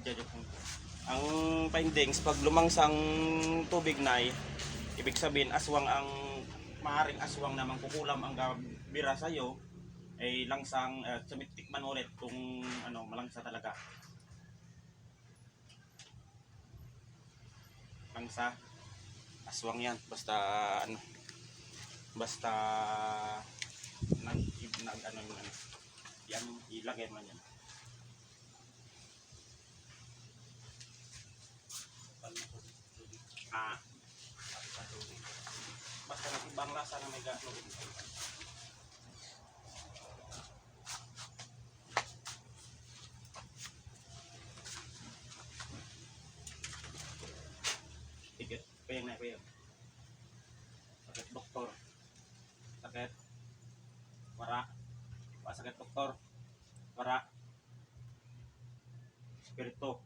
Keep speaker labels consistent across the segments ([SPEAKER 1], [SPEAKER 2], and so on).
[SPEAKER 1] Ang findings, pag lumangsang tubig na ibig sabihin aswang ang maaaring aswang na mangkukulam ang gabira sa'yo ay langsang sumitikman ulit kung ano, malangsa talaga. Langsa, aswang yan. Basta ano, basta yan, ilagay man yan. Basta ibang lasa na may gato. Tiket, payang na payang. Sakit doktor. Sakit. Wara. Sakit doktor. Wara. Espiritu.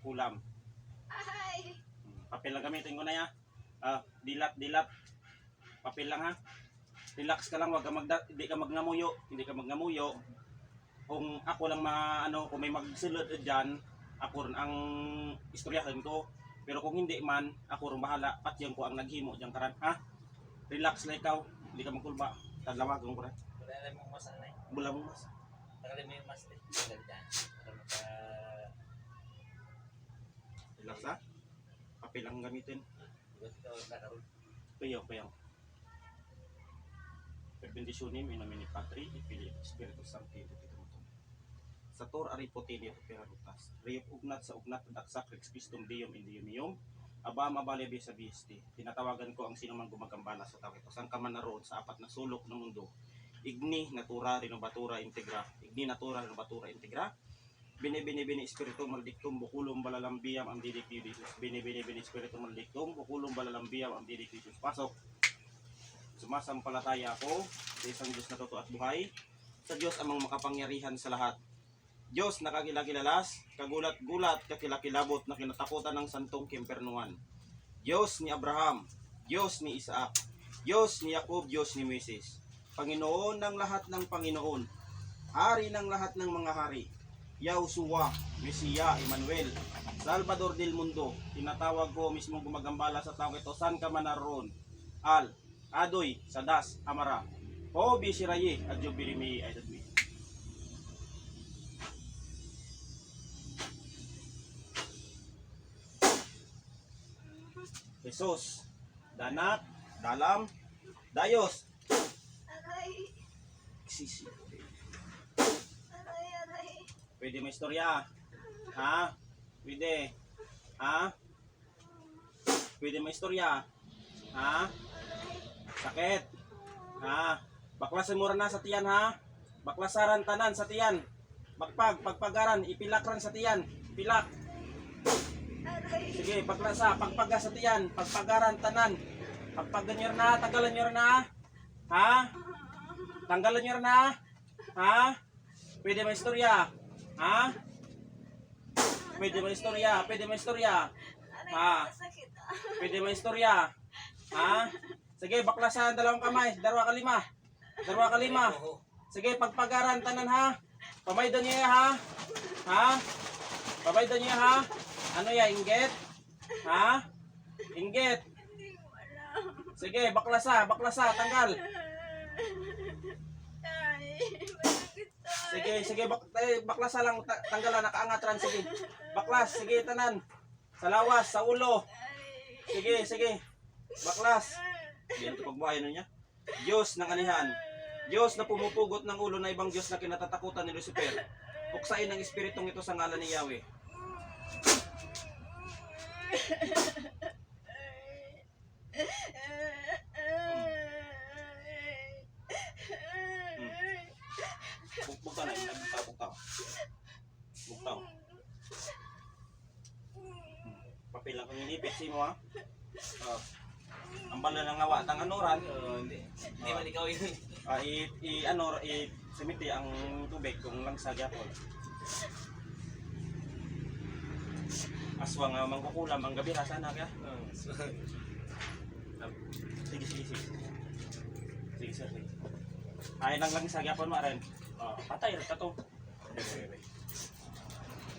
[SPEAKER 1] Kulam. Papel lang gamitin ko na ya. Dilat. Papel lang ha. Relax ka lang, hindi ka magngamuyo. Kung ako lang kung may magsulod diyan, ako rin ang istoryahin ko. Pero kung hindi man, ako rin bahala. Patyan ko ang naghimo diyan karan, ha? Relax na ikaw, hindi ka magkulba. Taglawagan ko rin.
[SPEAKER 2] Wala mong mas na eh.
[SPEAKER 1] Bula mong mas.
[SPEAKER 2] Tagalin mo yung mas eh.
[SPEAKER 1] Relax ha? Papel lang gamitin. Payaw. Perbendisyonim, inamini Patri, ipili, Espiritu Santi, Sator aripotili at perarutas. Riyop ugnat sa ugnat, daksak, rex pistum dium indiumium, abam abale bisa bisti. Tinatawagan ko ang sino man gumagambala sa tao ito. Saan ka man naroon sa apat na sulok ng mundo. Igni, natura, renovatura, integra. Igni, natura, renovatura, integra. Bini, espiritu maldictum, bukulum, balalambiyam, ang didik didisus. Bini, espiritu maldictum, bukulum, balalambiyam, ang didik didisus. Pasok. Sumasampalataya ako sa isang Diyos na totoo at buhay, sa Diyos amang makapangyarihan sa lahat. Diyos na kagilagilalas, kagulat-gulat, kakilakilabot na kinatakutan ng santong kempernuan. Diyos ni Abraham, Diyos ni Isaac, Diyos ni Jacob, Diyos ni Moises. Panginoon ng lahat ng Panginoon, Hari ng lahat ng mga hari, Yahushua, Mesiya, Emmanuel, Salvador del Mundo. Tinatawag ko mismo gumagambala sa tao ito, saan ka man naroon. Al, Adoy, Sadas, Amara, O Bishiraye, at Jubilimi ay dadwi. Jesus, Danak, Dalam, Dayos. Sisi. Pwede may istorya. Ha? Pwede. Ha? Pwede may istorya. Ha? Sakit. Ha? Baklasan mo na sa tiyan ha? Baklasaran tanan sa tiyan. Pagpagaran, ipilakran sa tiyan. Pilak. Sige, baklasa, pagpaga sa tiyan. Pagpagaran tanan. Pagpaganyor na, tanggalan nyo na. Ha? Tanggalan nyo na. Ha? Pwede may istorya. Ha? Pwede may istorya. Pwede may istorya. Ha? Pwede may istorya. Ha? Sige, baklasan, dalawang kamay, darwa ka lima. Sige, pagpagaran, tanan ha. Pamaydan niya ha. Ha? Pamaydan niya ha. Ano ya, inggit? Ha? Inggit. Sige, baklasa, tanggal. Sige, baklasa lang, tanggalan, nakaangatran, sige. Baklas, sige, tanan. Sa lawas, sa ulo. Sige. Baklas. Yan ito pagbuhay na niya. Diyos ng anihan. Diyos na pumupugot ng ulo na ibang Diyos na kinatatakutan ni Lucifer. Puksain ang espiritong ito sa ngalan ni Yahweh. Buktaw na, buktaw. Papel lang kung inipit mo ha. Ang bala ng ngawa tang anuran,
[SPEAKER 2] Hindi man ikaw yun.
[SPEAKER 1] simiti ang tubig kung lang sa gyapon. Aswang mangkukulam ang gabi sana ka. Sige. Sige. Ay lang sa gyapon mo rin. Oh, patay ra ka to.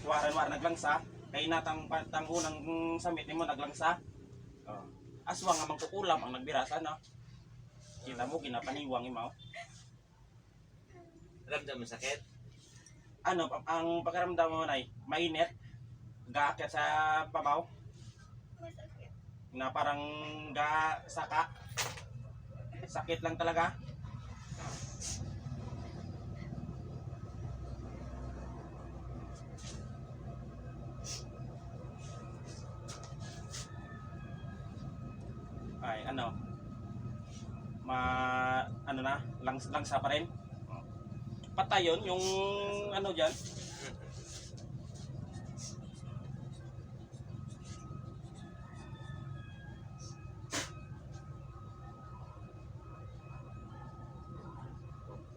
[SPEAKER 1] Waran naglangsa, kay natang unang samit nimo naglangsa. Oh. Aswang nga mangkukulam ang nagbirasa no. Kita mo ginapaniwang imaw.
[SPEAKER 2] Ramdam mo sakit?
[SPEAKER 1] Ano ang pakiramdam mo nay? Mainit. Gaakyat sa babaw
[SPEAKER 3] Masakit.
[SPEAKER 1] na parang saka. Sakit lang talaga. Ay ano? Ano na? Langsa pa rin. Patay yun, yung ano diyan.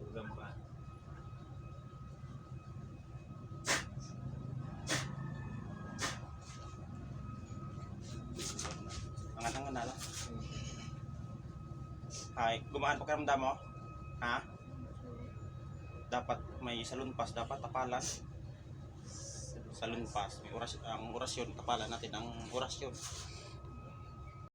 [SPEAKER 2] Ulam pa.
[SPEAKER 1] Angan na lang. Ay, gumaan pakiramdam mo? Ha? Dapat may salunpas, dapat tapalan. Salunpas, may orasyon, ang orasyon, tapalan natin ang orasyon.